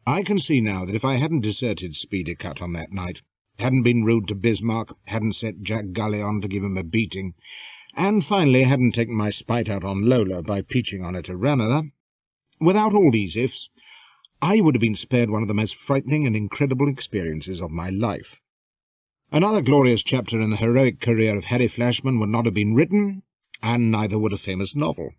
I can see now that if I hadn't deserted Speedicut on that night, hadn't been rude to Bismarck, hadn't set Jack Gully on to give him a beating, and finally hadn't taken my spite out on Lola by peaching on her to Ranelagh, without all these ifs, I would have been spared one of the most frightening and incredible experiences of my life. Another glorious chapter in the heroic career of Harry Flashman would not have been written, and neither would a famous novel.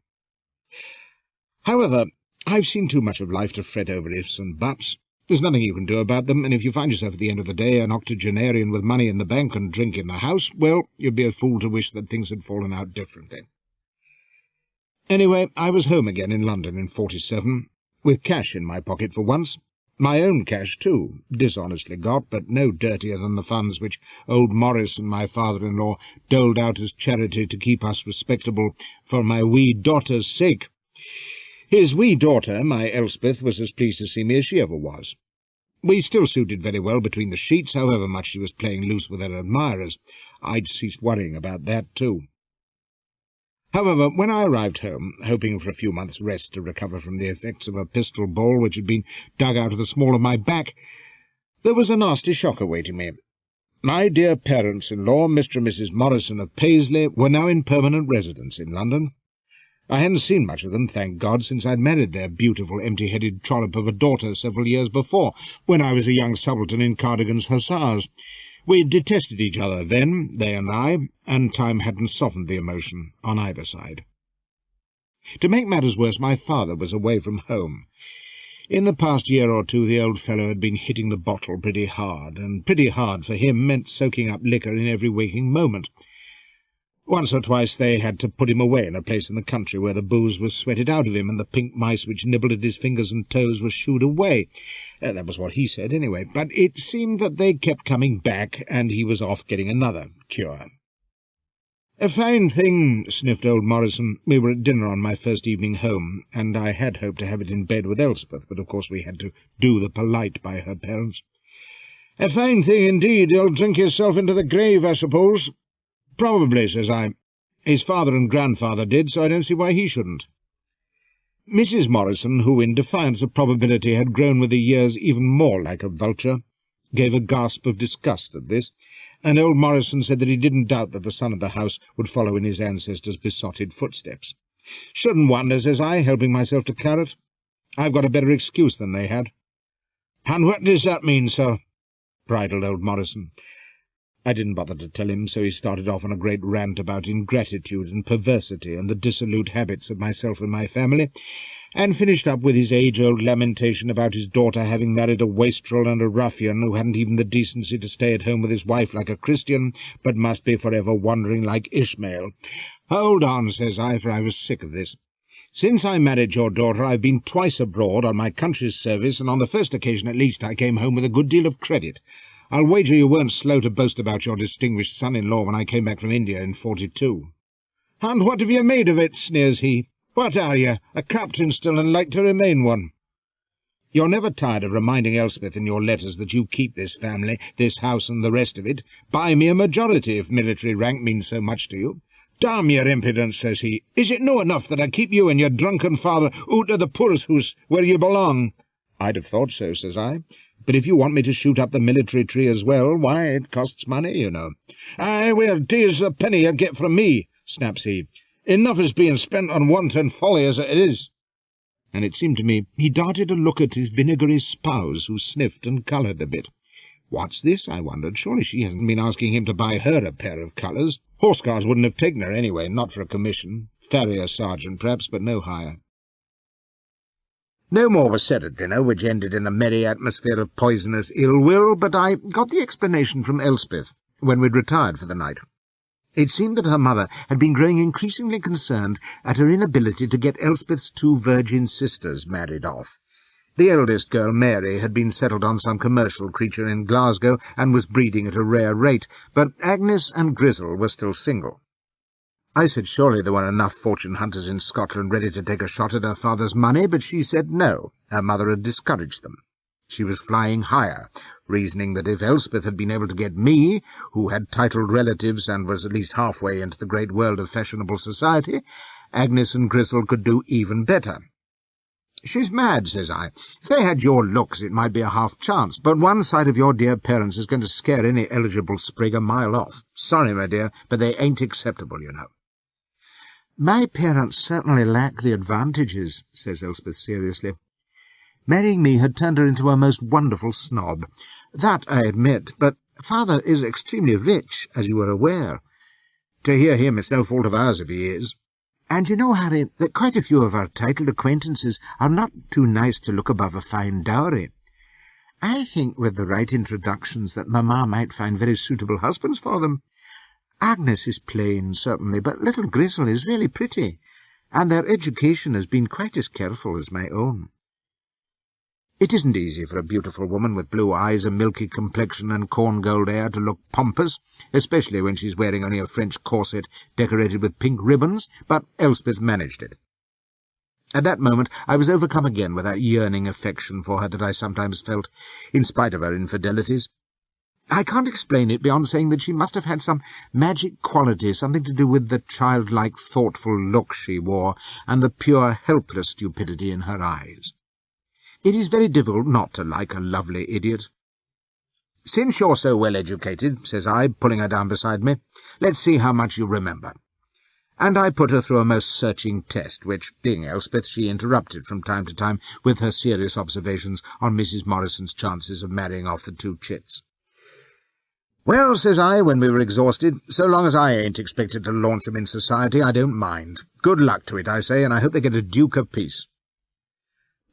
However, I've seen too much of life to fret over ifs and buts. There's nothing you can do about them, and if you find yourself at the end of the day an octogenarian with money in the bank and drink in the house, well, you'd be a fool to wish that things had fallen out differently. Anyway, I was home again in London in '47, with cash in my pocket for once. My own cash, too, dishonestly got, but no dirtier than the funds which old Morris and my father-in-law doled out as charity to keep us respectable for my wee daughter's sake. His wee daughter, my Elspeth, was as pleased to see me as she ever was. We still suited very well between the sheets, however much she was playing loose with her admirers. I'd ceased worrying about that, too. However, when I arrived home, hoping for a few months' rest to recover from the effects of a pistol ball which had been dug out of the small of my back, there was a nasty shock awaiting me. My dear parents-in-law, Mr. and Mrs. Morrison of Paisley, were now in permanent residence in London. I hadn't seen much of them, thank God, since I'd married their beautiful empty-headed trollop of a daughter several years before, when I was a young subaltern in Cardigan's Hussars. We detested each other then, they and I, and time hadn't softened the emotion on either side. To make matters worse, my father was away from home. In the past year or two the old fellow had been hitting the bottle pretty hard, and pretty hard for him meant soaking up liquor in every waking moment. Once or twice they had to put him away in a place in the country where the booze was sweated out of him and the pink mice which nibbled at his fingers and toes were shooed away. That was what he said, anyway, but it seemed that they kept coming back, and he was off getting another cure. "A fine thing," sniffed old Morrison. We were at dinner on my first evening home, and I had hoped to have it in bed with Elspeth, but of course we had to do the polite by her parents. "A fine thing indeed. You'll drink yourself into the grave, I suppose." "Probably," says I. "His father and grandfather did, so I don't see why he shouldn't." Mrs. Morrison, who in defiance of probability had grown with the years even more like a vulture, gave a gasp of disgust at this, and old Morrison said that he didn't doubt that the son of the house would follow in his ancestors' besotted footsteps. "Shouldn't wonder," says I, helping myself to claret. "I've got a better excuse than they had." "And what does that mean, sir?" bridled old Morrison. I didn't bother to tell him, so he started off on a great rant about ingratitude and perversity and the dissolute habits of myself and my family, and finished up with his age-old lamentation about his daughter having married a wastrel and a ruffian who hadn't even the decency to stay at home with his wife like a Christian, but must be forever wandering like Ishmael. "Hold on," says I, for I was sick of this. "Since I married your daughter I've been twice abroad on my country's service, and on the first occasion at least I came home with a good deal of credit. I'll wager you weren't slow to boast about your distinguished son-in-law when I came back from India in '42. "And what have you made of it?" sneers he. "What are you, a captain still, and like to remain one?" "You're never tired of reminding Elspeth in your letters that you keep this family, this house, and the rest of it. Buy me a majority if military rank means so much to you." "Damn your impudence," says he. "Is it no enough that I keep you and your drunken father out of the poor's house where you belong?" "I'd have thought so," says I. "But if you want me to shoot up the military tree as well, why, it costs money, you know." "Aye, well, dear's a penny you get from me," snaps he. "Enough is being spent on wanton folly as it is." And it seemed to me he darted a look at his vinegary spouse, who sniffed and coloured a bit. What's this, I wondered? Surely she hasn't been asking him to buy her a pair of colours. Horse Guards wouldn't have taken her anyway, not for a commission. Farrier sergeant, perhaps, but no higher. No more was said at dinner, which ended in a merry atmosphere of poisonous ill-will, but I got the explanation from Elspeth when we'd retired for the night. It seemed that her mother had been growing increasingly concerned at her inability to get Elspeth's two virgin sisters married off. The eldest girl, Mary, had been settled on some commercial creature in Glasgow and was breeding at a rare rate, but Agnes and Grizzle were still single. I said surely there were enough fortune hunters in Scotland ready to take a shot at her father's money, but she said no, her mother had discouraged them. She was flying higher, reasoning that if Elspeth had been able to get me, who had titled relatives and was at least halfway into the great world of fashionable society, Agnes and Grizzle could do even better. "She's mad," says I. "If they had your looks, it might be a half-chance, but one sight of your dear parents is going to scare any eligible sprig a mile off. Sorry, my dear, but they ain't acceptable, you know." "My parents certainly lack the advantages," says Elspeth seriously. "Marrying me had turned her into a most wonderful snob. That I admit, but father is extremely rich, as you are aware." "To hear him, it's no fault of ours if he is." "And you know, Harry, that quite a few of our titled acquaintances are not too nice to look above a fine dowry. I think with the right introductions that Mamma might find very suitable husbands for them. Agnes is plain, certainly, but little Grisel is really pretty, and their education has been quite as careful as my own." It isn't easy for a beautiful woman with blue eyes, a milky complexion, and corn-gold hair to look pompous, especially when she's wearing only a French corset decorated with pink ribbons, but Elspeth managed it. At that moment I was overcome again with that yearning affection for her that I sometimes felt, in spite of her infidelities. I can't explain it beyond saying that she must have had some magic quality, something to do with the childlike, thoughtful look she wore, and the pure, helpless stupidity in her eyes. It is very difficult not to like a lovely idiot. "Since you're so well educated," says I, pulling her down beside me, "let's see how much you remember." And I put her through a most searching test, which, being Elspeth, she interrupted from time to time with her serious observations on Mrs. Morrison's chances of marrying off the 2 chits. "Well," says I, when we were exhausted, "so long as I ain't expected to launch 'em in society, I don't mind. Good luck to it, I say, and I hope they get a Duke of Peace."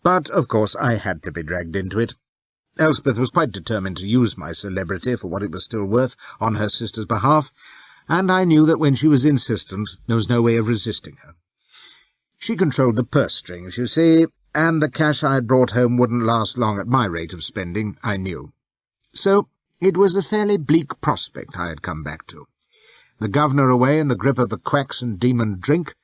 But, of course, I had to be dragged into it. Elspeth was quite determined to use my celebrity for what it was still worth on her sister's behalf, and I knew that when she was insistent there was no way of resisting her. She controlled the purse strings, you see, and the cash I had brought home wouldn't last long at my rate of spending, I knew. So it was a fairly bleak prospect I had come back to. The governor away in the grip of the quacks and demon drink,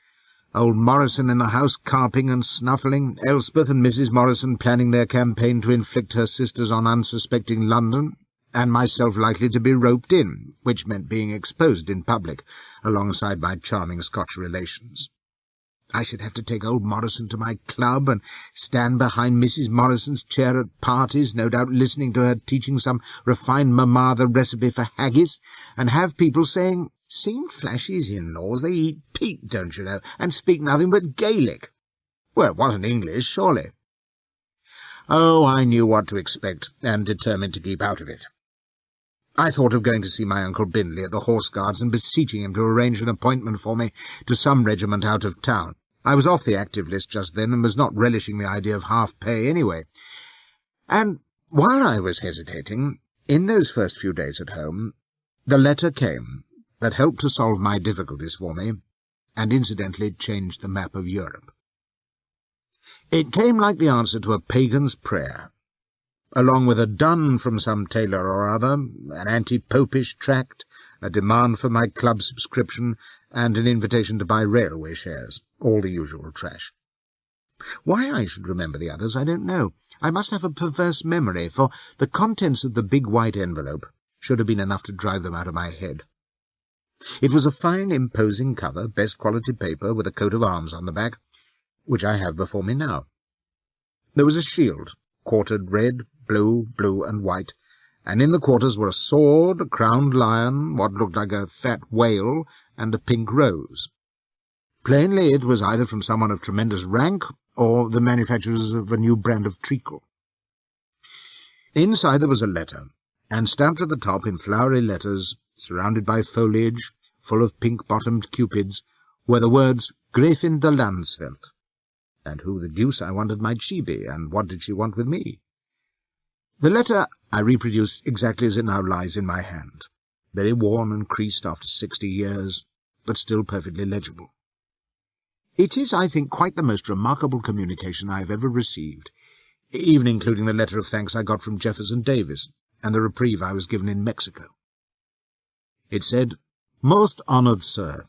old Morrison in the house carping and snuffling, Elspeth and Mrs. Morrison planning their campaign to inflict her sisters on unsuspecting London, and myself likely to be roped in, which meant being exposed in public, alongside my charming Scotch relations. I should have to take old Morrison to my club, and stand behind Mrs. Morrison's chair at parties, no doubt listening to her teaching some refined mamma the recipe for haggis, and have people saying, "Seen Flashy's in-laws, they eat peat, don't you know, and speak nothing but Gaelic." Well, it wasn't English, surely. Oh, I knew what to expect, and determined to keep out of it. I thought of going to see my Uncle Bindley at the Horse Guards and beseeching him to arrange an appointment for me to some regiment out of town. I was off the active list just then, and was not relishing the idea of half-pay anyway. And while I was hesitating, in those first few days at home, the letter came that helped to solve my difficulties for me, and incidentally changed the map of Europe. It came like the answer to a pagan's prayer, along with a dun from some tailor or other, an anti-popish tract, a demand for my club subscription, and an invitation to buy railway shares, all the usual trash. Why I should remember the others, I don't know. I must have a perverse memory, for the contents of the big white envelope should have been enough to drive them out of my head. It was a fine, imposing cover, best quality paper, with a coat of arms on the back, which I have before me now. There was a shield, quartered red, blue, and white, and in the quarters were a sword, a crowned lion, what looked like a fat whale, and a pink rose. Plainly it was either from someone of tremendous rank, or the manufacturers of a new brand of treacle. Inside there was a letter, and stamped at the top in flowery letters, surrounded by foliage, full of pink-bottomed cupids, were the words Gräfin de Landsfeld. And who the deuce, I wondered, might she be, and what did she want with me? The letter I reproduced exactly as it now lies in my hand, very worn and creased after 60 years, but still perfectly legible. It is, I think, quite the most remarkable communication I have ever received, even including the letter of thanks I got from Jefferson Davis, and the reprieve I was given in Mexico. It said, "Most honoured Sir,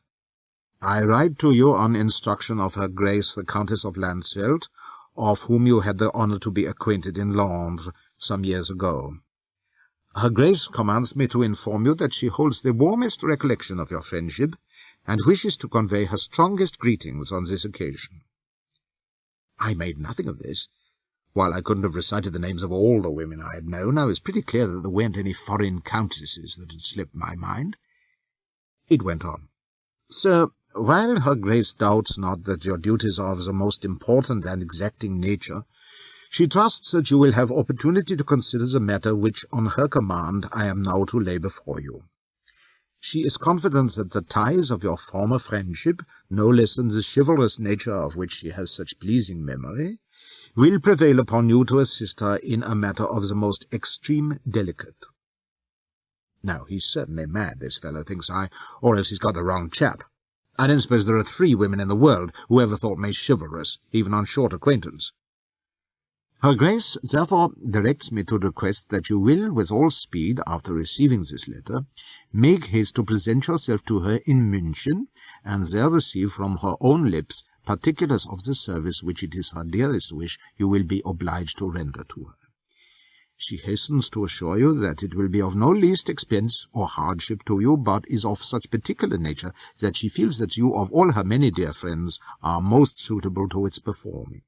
I write to you on instruction of Her Grace the Countess of Landsfeld, of whom you had the honour to be acquainted in Londres some years ago. Her Grace commands me to inform you that she holds the warmest recollection of your friendship, and wishes to convey her strongest greetings on this occasion. I made nothing of this. While I couldn't have recited the names of all the women I had known, I was pretty clear that there weren't any foreign countesses that had slipped my mind. It went on. Sir, while Her Grace doubts not that your duties are of the most important and exacting nature, she trusts that you will have opportunity to consider the matter which, on her command, I am now to lay before you. She is confident that the ties of your former friendship, no less than the chivalrous nature of which she has such pleasing memory, will prevail upon you to assist her in a matter of the most extreme delicate. Now, he's certainly mad, this fellow, thinks I, or else he's got the wrong chap. I don't suppose there are 3 women in the world who ever thought me chivalrous, even on short acquaintance. Her Grace therefore directs me to request that you will, with all speed, after receiving this letter, make haste to present yourself to her in München, and there receive from her own lips particulars of the service which it is her dearest wish you will be obliged to render to her. She hastens to assure you that it will be of no least expense or hardship to you, but is of such particular nature that she feels that you, of all her many dear friends, are most suitable to its performing.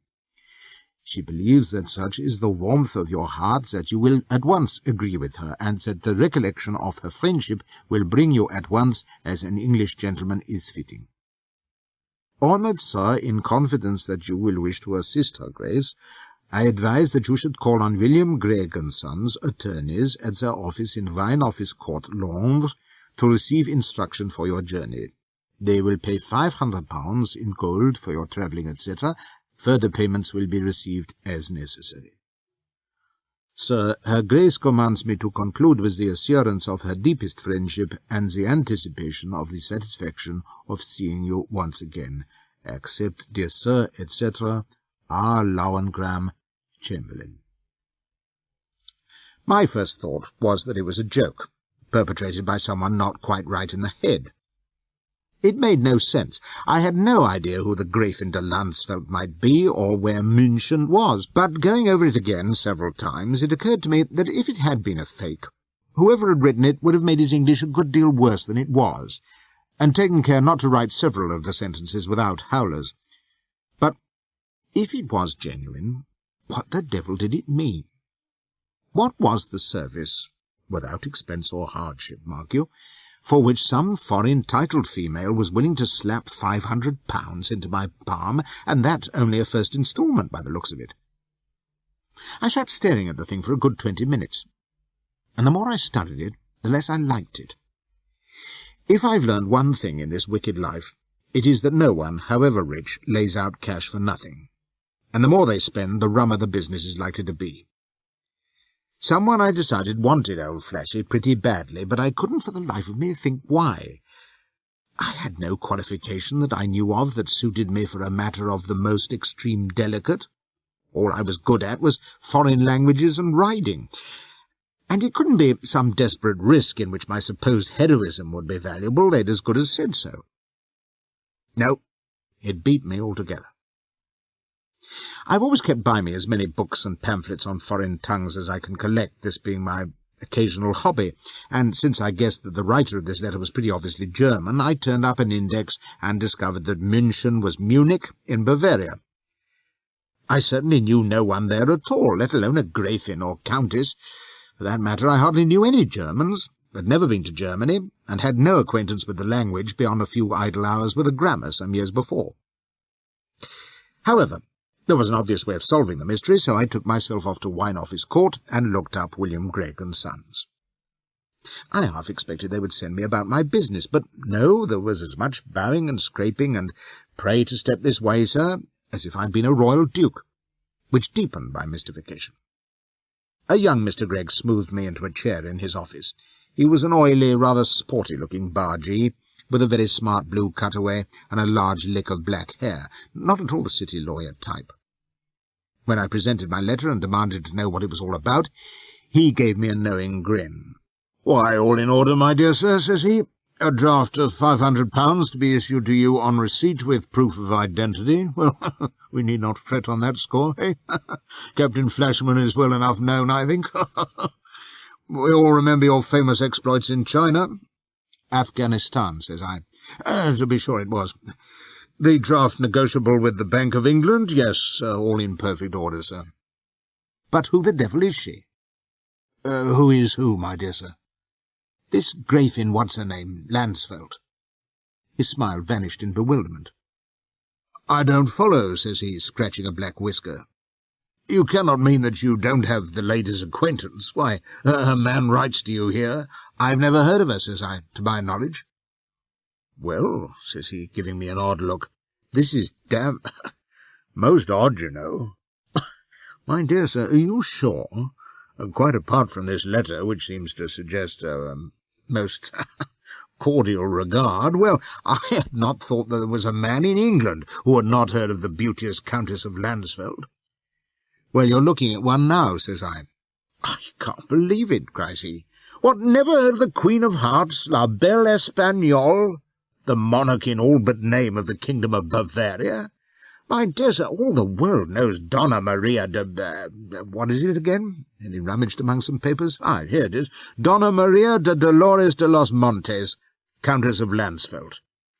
She believes that such is the warmth of your heart that you will at once agree with her, and that the recollection of her friendship will bring you at once as an English gentleman is fitting. Honoured Sir, in confidence that you will wish to assist Her Grace, I advise that you should call on William Gregg & Sons, attorneys, at their office in Vine Office Court, Londres, to receive instruction for your journey. They will pay £500 in gold for your travelling, etc., Further payments will be received as necessary. Sir, Her Grace commands me to conclude with the assurance of her deepest friendship and the anticipation of the satisfaction of seeing you once again. Accept, dear Sir, etc., R. Lauengram, Chamberlain. My first thought was that it was a joke, perpetrated by someone not quite right in the head. It made no sense. I had no idea who the Gräfin de Landsfeld might be, or where München was, but going over it again several times, it occurred to me that if it had been a fake, whoever had written it would have made his English a good deal worse than it was, and taken care not to write several of the sentences without howlers. But if it was genuine, what the devil did it mean? What was the service, without expense or hardship, mark you, for which some foreign titled female was willing to slap £500 into my palm, and that only a first instalment by the looks of it? I sat staring at the thing for a good 20 minutes, and the more I studied it, the less I liked it. If I've learned one thing in this wicked life, it is that no one, however rich, lays out cash for nothing, and the more they spend, the rummer the business is likely to be. Someone, I decided, wanted old Flashy pretty badly, but I couldn't for the life of me think why. I had no qualification that I knew of that suited me for a matter of the most extreme delicate. All I was good at was foreign languages and riding, and it couldn't be some desperate risk in which my supposed heroism would be valuable. They'd as good as said so. No, it beat me altogether. I've always kept by me as many books and pamphlets on foreign tongues as I can collect, this being my occasional hobby, and since I guessed that the writer of this letter was pretty obviously German, I turned up an index and discovered that München was Munich in Bavaria. I certainly knew no one there at all, let alone a Gräfin or Countess. For that matter, I hardly knew any Germans, had never been to Germany, and had no acquaintance with the language beyond a few idle hours with a grammar some years before. However, there was an obvious way of solving the mystery, so I took myself off to Wine Office Court and looked up William Gregg & Sons. I half expected they would send me about my business, but no, there was as much bowing and scraping and "Pray to step this way, sir," as if I'd been a royal duke, which deepened my mystification. A young Mr. Gregg smoothed me into a chair in his office. He was an oily, rather sporty-looking bargee, with a very smart blue cutaway and a large lick of black hair, not at all the city lawyer type. When I presented my letter and demanded to know what it was all about, he gave me a knowing grin. "Why, all in order, my dear sir," says he. "A draft of £500 to be issued to you on receipt with proof of identity. Well, we need not fret on that score, eh? Captain Flashman is well enough known, I think. We all remember your famous exploits in China." "Afghanistan," says I. To be sure it was. The draft negotiable with the Bank of England? Yes, all in perfect order, sir. But who the devil is she? Who is who, my dear sir? This Gräfin what's-her-name, Landsfeld. His smile vanished in bewilderment. I don't follow, says he, scratching a black whisker. You cannot mean that you don't have the lady's acquaintance. Why, her man writes to you here. I've never heard of her, says I, to my knowledge. Well, says he, giving me an odd look, this is most odd, you know. My dear sir, are you sure? Quite apart from this letter, which seems to suggest a most cordial regard, well, I had not thought that there was a man in England who had not heard of the beauteous Countess of Landsfeld. Well, you're looking at one now, says I. I can't believe it, cries he. What, never heard of the Queen of Hearts, La Belle Espagnole, the monarch in all but name of the Kingdom of Bavaria? My dear sir, all the world knows Donna Maria de... what is it again? And he rummaged among some papers. Ah, here it is. Donna Maria de Dolores de los Montes, Countess of Landsfeld.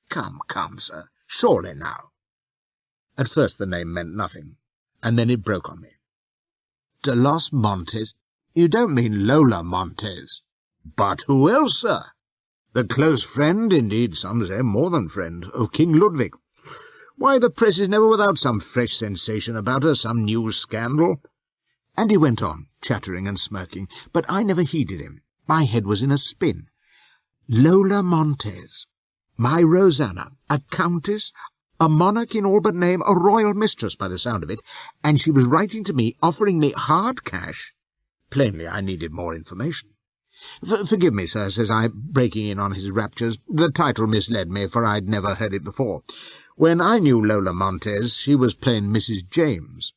Come, sir, surely now. At first the name meant nothing, and then it broke on me. De los Montes? You don't mean Lola Montez. But who else, sir? The close friend, indeed some say more than friend, of King Ludwig. Why, the press is never without some fresh sensation about her, some new scandal. And he went on, chattering and smirking, but I never heeded him. My head was in a spin. Lola Montez, my Rosanna, a countess, a monarch in all but name, a royal mistress by the sound of it, and she was writing to me, offering me hard cash. Plainly I needed more information. Forgive me, sir, says I, breaking in on his raptures. The title misled me, for I'd never heard it before. When I knew Lola Montez, she was plain Mrs. James.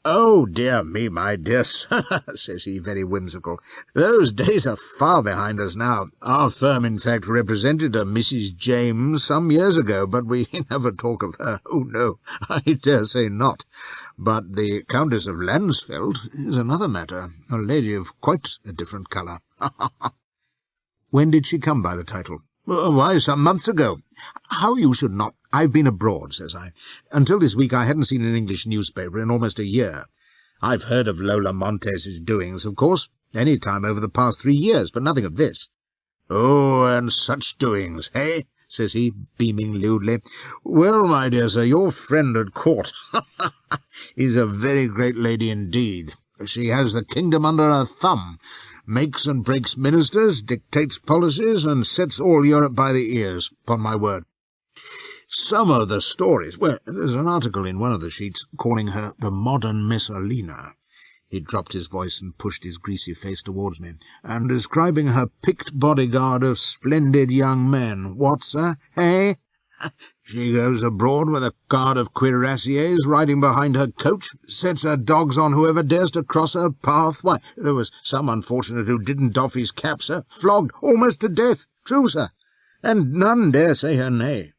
Oh, dear me, my dear sir, says he, very whimsical. Those days are far behind us now. Our firm, in fact, represented a Mrs. James some years ago, but we never talk of her. Oh, no, I dare say not. But the Countess of Landsfeld is another matter, a lady of quite a different colour. When did she come by the title? Why, some months ago. How you should not... I've been abroad, says I. Until this week I hadn't seen an English newspaper in almost a year. I've heard of Lola Montez's doings, of course, any time over the past 3 years, but nothing of this. Oh, and such doings, eh? Says he, beaming lewdly. Well, my dear sir, your friend at court is a very great lady indeed. She has the kingdom under her thumb, makes and breaks ministers, dictates policies, and sets all Europe by the ears, upon my word. Some of the stories... Well, there's an article in one of the sheets calling her the modern Miss Alina. He dropped his voice and pushed his greasy face towards me, and describing her picked bodyguard of splendid young men. What, sir? Eh? She goes abroad with a guard of cuirassiers riding behind her coach, sets her dogs on whoever dares to cross her path. Why, there was some unfortunate who didn't doff his cap, sir, flogged almost to death. True, sir, and none dare say her nay.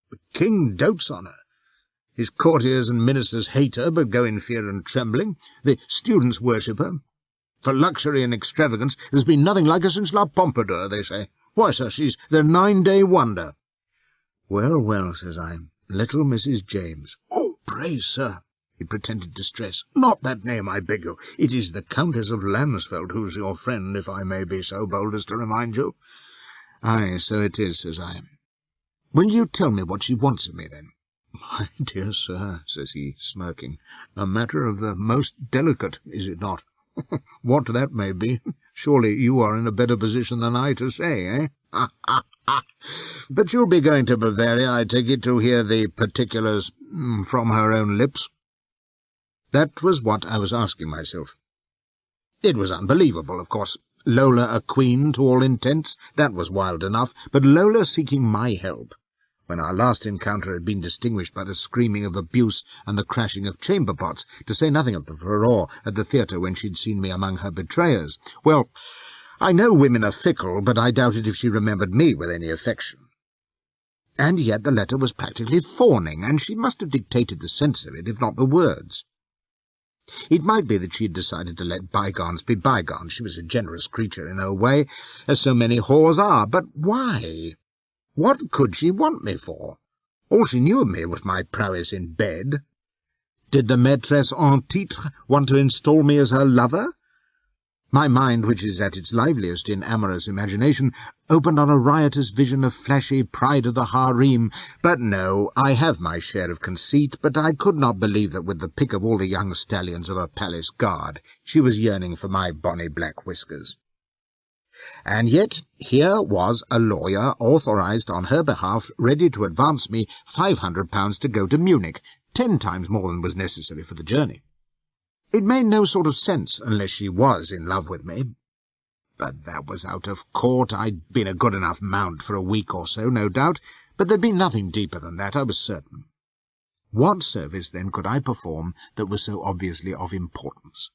The king dotes on her. His courtiers and ministers hate her, but go in fear and trembling. The students worship her. For luxury and extravagance, there's been nothing like her since La Pompadour, they say. Why, sir, she's the 9-day wonder. Well, well, says I, little Mrs. James. Oh, pray, sir, he pretended distress. Not that name, I beg you. It is the Countess of Landsfeld who's your friend, if I may be so bold as to remind you. Aye, so it is, says I. Will you tell me what she wants of me, then? My dear sir, says he, smirking, a matter of the most delicate, is it not? What that may be, surely you are in a better position than I to say, eh? But you'll be going to Bavaria, I take it, to hear the particulars from her own lips? That was what I was asking myself. It was unbelievable, of course. Lola a queen, to all intents, that was wild enough, but Lola seeking my help, when our last encounter had been distinguished by the screaming of abuse and the crashing of chamber pots, to say nothing of the furore at the theatre when she'd seen me among her betrayers. Well, I know women are fickle, but I doubted if she remembered me with any affection. And yet the letter was practically fawning, and she must have dictated the sense of it, if not the words. It might be that she had decided to let bygones be bygones. She was a generous creature in her way, as so many whores are. But why? What could she want me for? All she knew of me was my prowess in bed. Did the maîtresse en titre want to install me as her lover? My mind, which is at its liveliest in amorous imagination, opened on a riotous vision of flashy pride of the harem. But no, I have my share of conceit, but I could not believe that with the pick of all the young stallions of a palace guard, she was yearning for my bonny black whiskers. And yet here was a lawyer authorized on her behalf, ready to advance me £500 to go to Munich, 10 times more than was necessary for the journey. It made no sort of sense unless she was in love with me. But that was out of court. I'd been a good enough mount for a week or so, no doubt, but there'd been nothing deeper than that, I was certain. What service, then, could I perform that was so obviously of importance?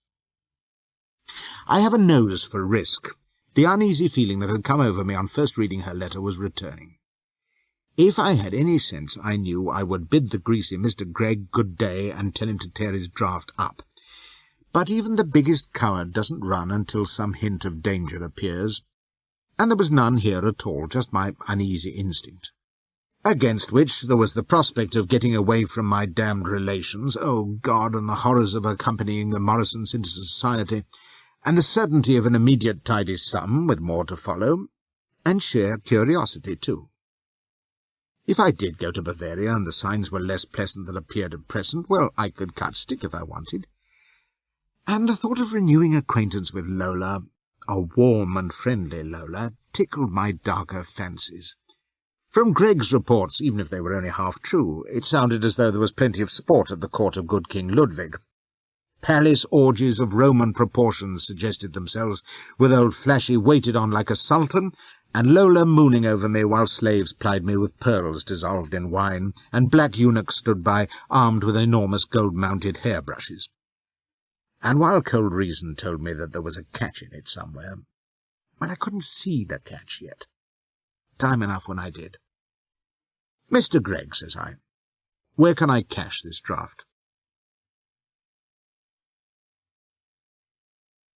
I have a nose for risk. The uneasy feeling that had come over me on first reading her letter was returning. If I had any sense, I knew I would bid the greasy Mr. Gregg good day and tell him to tear his draft up. But even the biggest coward doesn't run until some hint of danger appears, and there was none here at all, just my uneasy instinct. Against which there was the prospect of getting away from my damned relations, oh God, and the horrors of accompanying the Morrisons into society, and the certainty of an immediate tidy sum, with more to follow, and sheer curiosity too. If I did go to Bavaria, and the signs were less pleasant than appeared at present, well, I could cut stick if I wanted. And the thought of renewing acquaintance with Lola, a warm and friendly Lola, tickled my darker fancies. From Gregg's reports, even if they were only half true, it sounded as though there was plenty of sport at the court of good King Ludwig. Palace orgies of Roman proportions suggested themselves, with old Flashy waited on like a sultan, and Lola mooning over me while slaves plied me with pearls dissolved in wine, and black eunuchs stood by, armed with enormous gold-mounted hairbrushes. And while cold reason told me that there was a catch in it somewhere, well, I couldn't see the catch yet. Time enough when I did. "Mr. Gregg," says I, "where can I cash this draft?"